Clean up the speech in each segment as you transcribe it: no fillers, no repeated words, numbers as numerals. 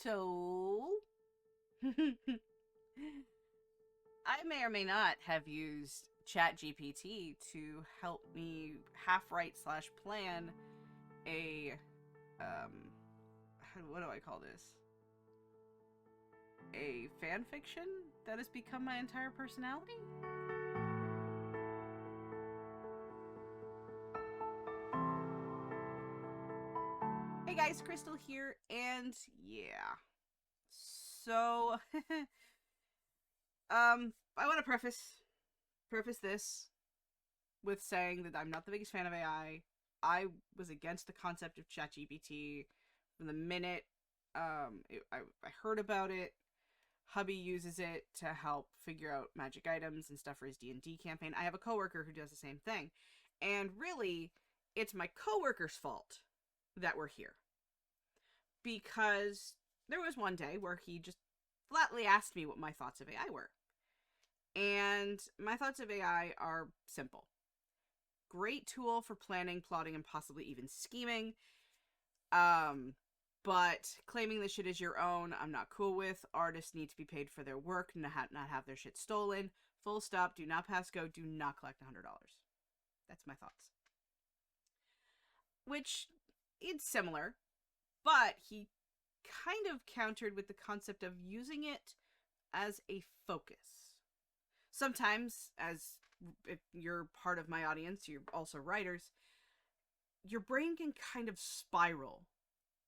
So, I may or may not have used ChatGPT to help me half write slash plan a, what do I call this? A fan fiction that has become my entire personality? Hey guys, Crystal here, and yeah. So, I want to preface this with saying that I'm not the biggest fan of AI. I was against the concept of ChatGPT from the minute I heard about it. Hubby uses it to help figure out magic items and stuff for his D&D campaign. I have a coworker who does the same thing. And really, it's my coworker's fault that we're here. Because there was one day where he just flatly asked me what my thoughts of AI were. And my thoughts of AI are simple. Great tool for planning, plotting, and possibly even scheming. But claiming the shit is your own, I'm not cool with. Artists need to be paid for their work, not have their shit stolen. Full stop. Do not pass go. Do not collect $100. That's my thoughts. Which, it's similar, but he kind of countered with the concept of using it as a focus. Sometimes, as if you're part of my audience, you're also writers, your brain can kind of spiral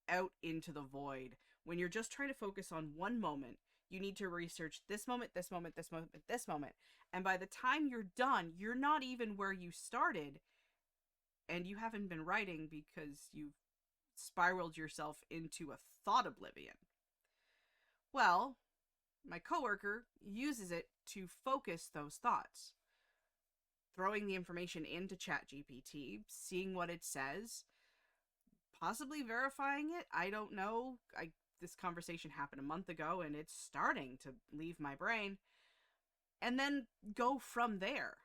out into the void when you're just trying to focus on one moment. You need to research this moment, this moment, this moment, this moment. And by the time you're done, you're not even where you started, and you haven't been writing because you've spiraled yourself into a thought oblivion. Well, my coworker uses it to focus those thoughts. Throwing the information into ChatGPT, seeing what it says, possibly verifying it. I don't know. This conversation happened a month ago and it's starting to leave my brain. And then go from there.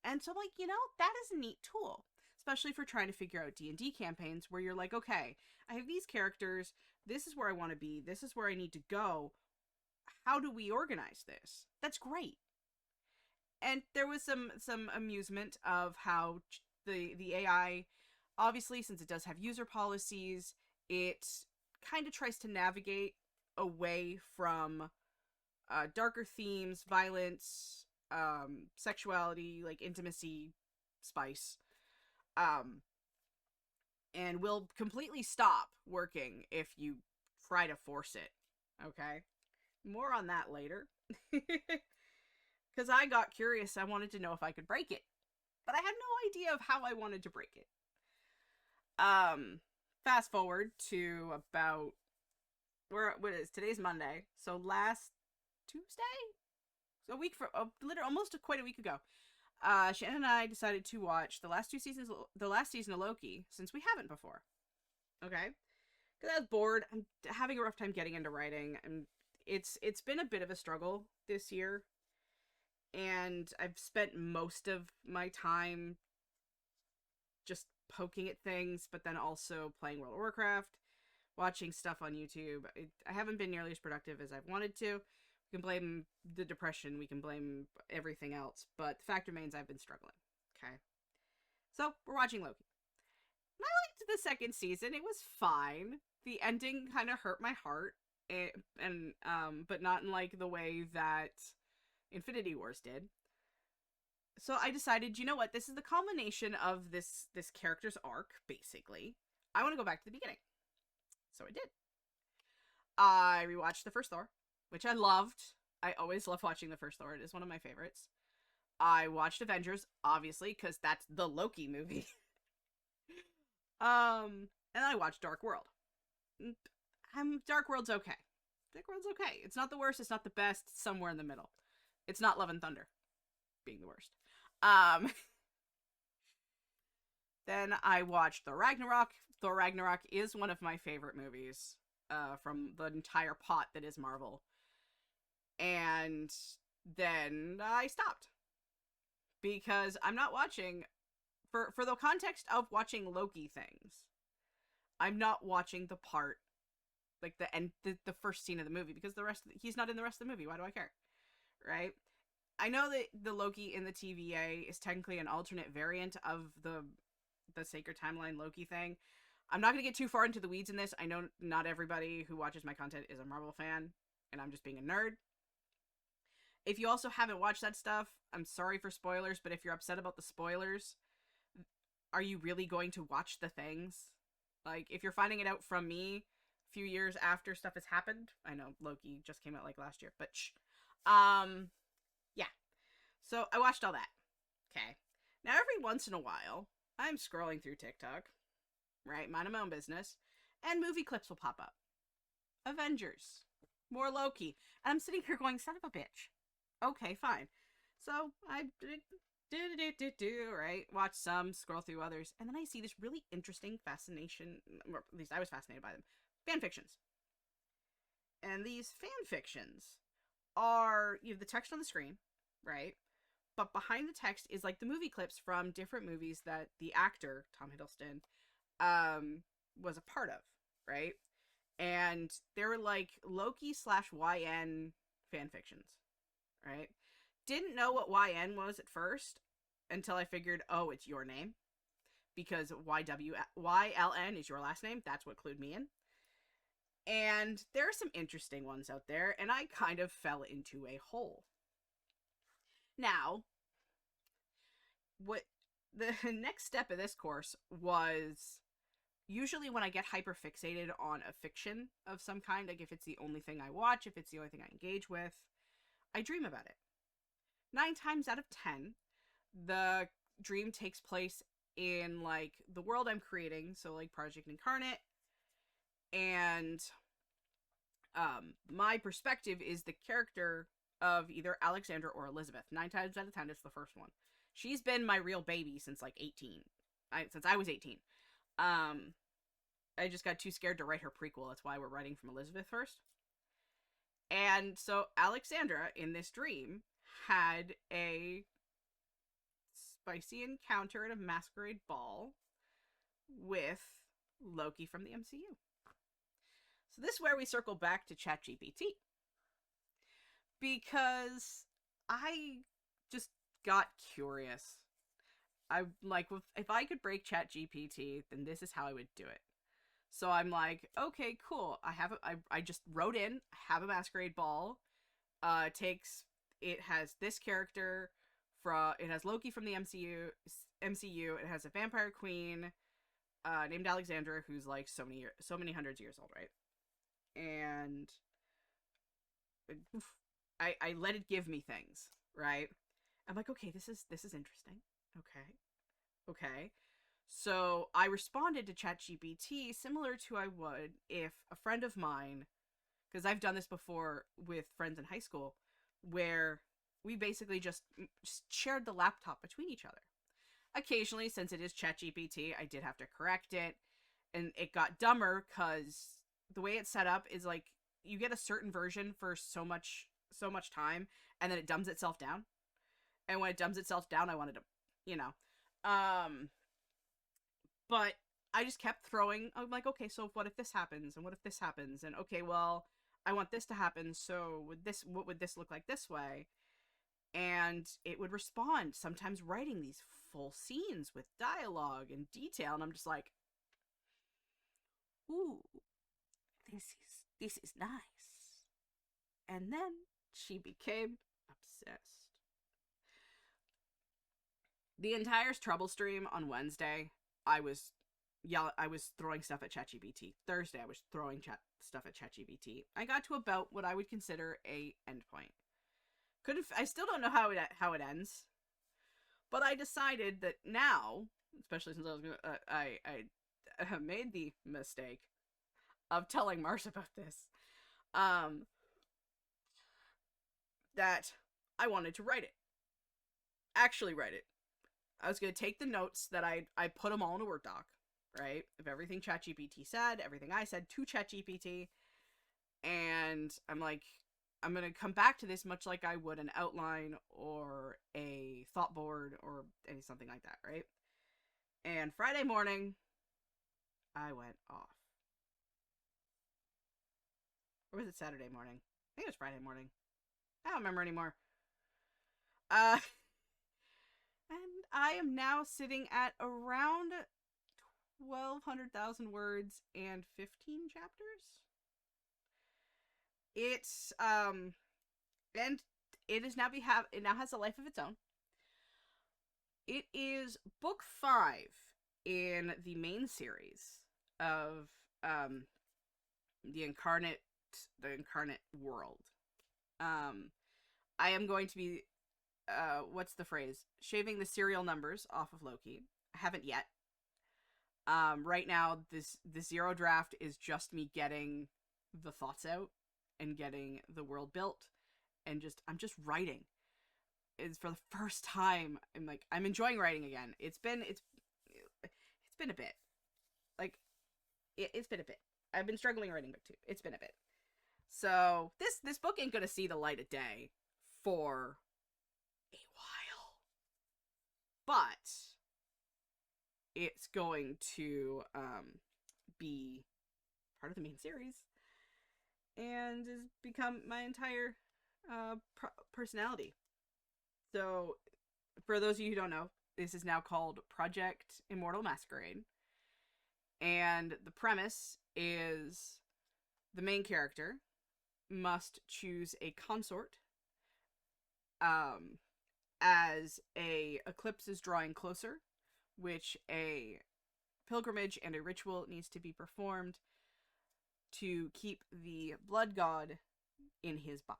And so, that is a neat tool. Especially for trying to figure out D&D campaigns where you're like, okay, I have these characters. This is where I want to be. This is where I need to go. How do we organize this? That's great. And there was some amusement of how the AI, obviously, since it does have user policies, it kind of tries to navigate away from darker themes, violence, sexuality, like intimacy, spice, and will completely stop working if you try to force it. Okay? More on that later. Because I got curious. I wanted to know if I could break it. But I had no idea of how I wanted to break it. Fast forward to about... what is today's Monday. So last Tuesday? So a week from... literally almost quite a week ago. Shannon and I decided to watch the last season of Loki, since we haven't before. Okay? Because I was bored. I'm having a rough time getting into writing, and it's been a bit of a struggle this year. And I've spent most of my time just poking at things, but then also playing World of Warcraft, watching stuff on YouTube. I haven't been nearly as productive as I've wanted to. We can blame the depression, we can blame everything else, but the fact remains I've been struggling. Okay? So, we're watching Loki. And I liked the second season. It was fine. The ending kind of hurt my heart, but not in like the way that Infinity Wars did. So I decided, you know what? This is the culmination of this character's arc, basically. I want to go back to the beginning. So I did. I rewatched the first Thor, which I loved. I always love watching the first Thor. It is one of my favorites. I watched Avengers, obviously, because that's the Loki movie. And I watched Dark World. Dark World's okay. Dark World's okay. It's not the worst, it's not the best, it's somewhere in the middle. It's not Love and Thunder being the worst. Then I watched Thor Ragnarok. Thor Ragnarok is one of my favorite movies from the entire pot that is Marvel. And then I stopped. Because I'm not watching... For the context of watching Loki things, I'm not watching the part like the first scene of the movie, because he's not in the rest of the movie. Why do I care, right? I know that the Loki in the TVA is technically an alternate variant of the Sacred Timeline Loki thing. I'm not going to get too far into the weeds in this. I know not everybody who watches my content is a Marvel fan, and I'm just being a nerd. If you also haven't watched that stuff, I'm sorry for spoilers, but if you're upset about the spoilers, are you really going to watch the things? Like, if you're finding it out from me a few years after stuff has happened, I know Loki just came out like last year, but shh. Yeah. So I watched all that. Okay. Now, every once in a while, I'm scrolling through TikTok, right? Minding my own business, and movie clips will pop up. Avengers. More Loki. And I'm sitting here going, son of a bitch. Okay, fine. So I right? Watch some, scroll through others, and then I see this really interesting fascination, or at least I was fascinated by them, fan fictions. And these fan fictions are, you have the text on the screen, right? But behind the text is like the movie clips from different movies that the actor, Tom Hiddleston, was a part of, right? And they were like Loki / YN fan fictions, right? Didn't know what YN was at first until I figured, oh, it's your name. Because YLN is your last name. That's what clued me in. And there are some interesting ones out there, and I kind of fell into a hole. Now, what the next step of this course was, usually when I get hyper fixated on a fiction of some kind, like if it's the only thing I watch, if it's the only thing I engage with, I dream about it. 9 times out of 10, the dream takes place in like the world I'm creating, so like Project Incarnate, and my perspective is the character of either Alexandra or Elizabeth. 9 times out of 10, it's the first one. She's been my real baby since like 18. Since I was 18. I just got too scared to write her prequel. That's why we're writing from Elizabeth first. And so Alexandra, in this dream, had a spicy encounter at a masquerade ball with Loki from the MCU. So this is where we circle back to ChatGPT. Because I just got curious. I like, if I could break ChatGPT, then this is how I would do it. So I'm like, okay, cool. I just wrote in, have a masquerade ball. It has this character it has Loki from the MCU. It has a vampire queen named Alexandra, who's like so many hundreds of years old, right? And I let it give me things, right? I'm like, okay, this is interesting. Okay. So I responded to ChatGPT similar to I would if a friend of mine, because I've done this before with friends in high school, where we basically just shared the laptop between each other. Occasionally, since it is ChatGPT, I did have to correct it, and it got dumber because the way it's set up is like you get a certain version for so much time, and then it dumbs itself down. And when it dumbs itself down, I wanted to, you know, but I just kept throwing. I'm like, okay, so what if this happens, and what if this happens, and okay, well, I want this to happen. So what would this look like this way? And it would respond, sometimes writing these full scenes with dialogue and detail, and I'm just like, ooh, this is nice. And then she became obsessed. The entire trouble stream on Wednesday, I was throwing stuff at ChatGPT. Thursday, I was throwing stuff at ChatGPT. I got to about what I would consider a endpoint. I still don't know how it ends, but I decided that now, especially since I made the mistake of telling Mars about this, that I wanted to write it. Actually write it. I was going to take the notes that I put them all in a Word doc, right? Of everything ChatGPT said, everything I said to ChatGPT. And I'm like, I'm going to come back to this much like I would an outline or a thought board or something like that, right? And Friday morning, I went off. Or was it Saturday morning? I think it was Friday morning. I don't remember anymore. And I am now sitting at around 1,200,000 words and 15 chapters. It's and it now has a life of its own. It is book 5 in the main series of the incarnate world. I am going to be what's the phrase? Shaving the serial numbers off of Loki. I haven't yet. Right now the zero draft is just me getting the thoughts out and getting the world built, and I'm just writing. It's for the first time. I'm enjoying writing again. It's been a bit. Like it's been a bit. I've been struggling writing book 2. It's been a bit. So this book ain't gonna see the light of day for a while, but it's going to be part of the main series and has become my entire personality. So, for those of you who don't know, this is now called Project Immortal Masquerade. And the premise is the main character must choose a consort as a eclipse is drawing closer, which a pilgrimage and a ritual needs to be performed to keep the blood god in his box.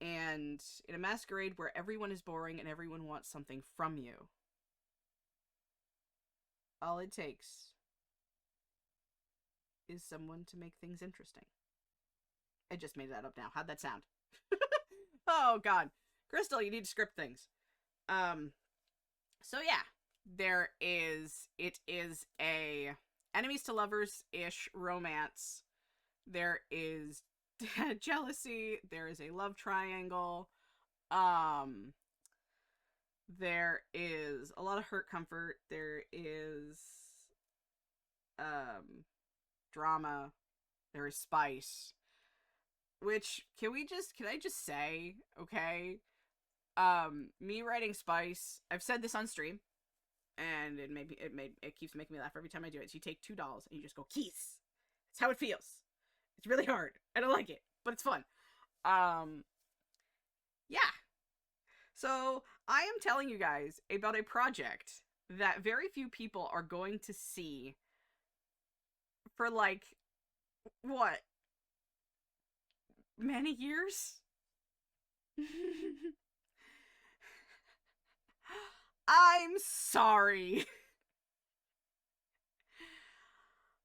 And in a masquerade where everyone is boring and everyone wants something from you, all it takes is someone to make things interesting. I just made that up now. How'd that sound? Oh god. Crystal, you need to script things. So yeah, it is a enemies to lovers-ish romance. There is jealousy, there is a love triangle, there is a lot of hurt comfort, there is drama, there is spice, which can I just say, okay, me writing spice, I've said this on stream, and it keeps making me laugh every time I do it. So you take $2 and you just go keys. It's how it feels. It's really hard. I don't like it, but it's fun. Yeah. So I am telling you guys about a project that very few people are going to see for what? Many years? I'm sorry.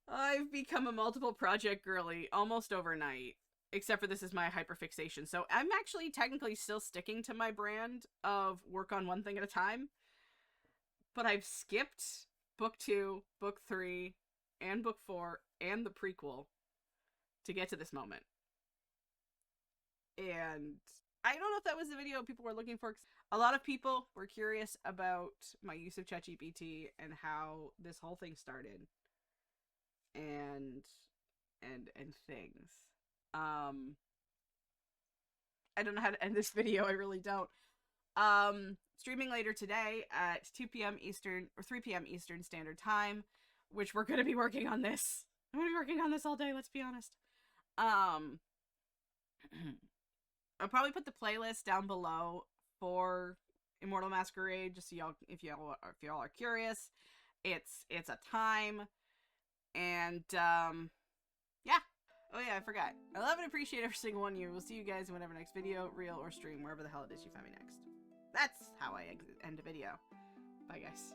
I've become a multiple project girly almost overnight. Except for this is my hyperfixation. So I'm actually technically still sticking to my brand of work on one thing at a time. But I've skipped book 2, book 3, and book 4, and the prequel to get to this moment. And I don't know if that was the video people were looking for. A lot of people were curious about my use of ChatGPT and how this whole thing started. And things. I don't know how to end this video, I really don't. Streaming later today at 2 p.m. Eastern, or 3 p.m. Eastern Standard Time, which we're gonna be working on this. I'm gonna be working on this all day, let's be honest. I'll probably put the playlist down below for Immortal Masquerade, just so y'all, if y'all are curious. It's a time, and yeah. Oh yeah, I forgot. I love and appreciate every single one of you. We'll see you guys in whatever next video, reel, or stream, wherever the hell it is you find me next. That's how I end a video. Bye, guys.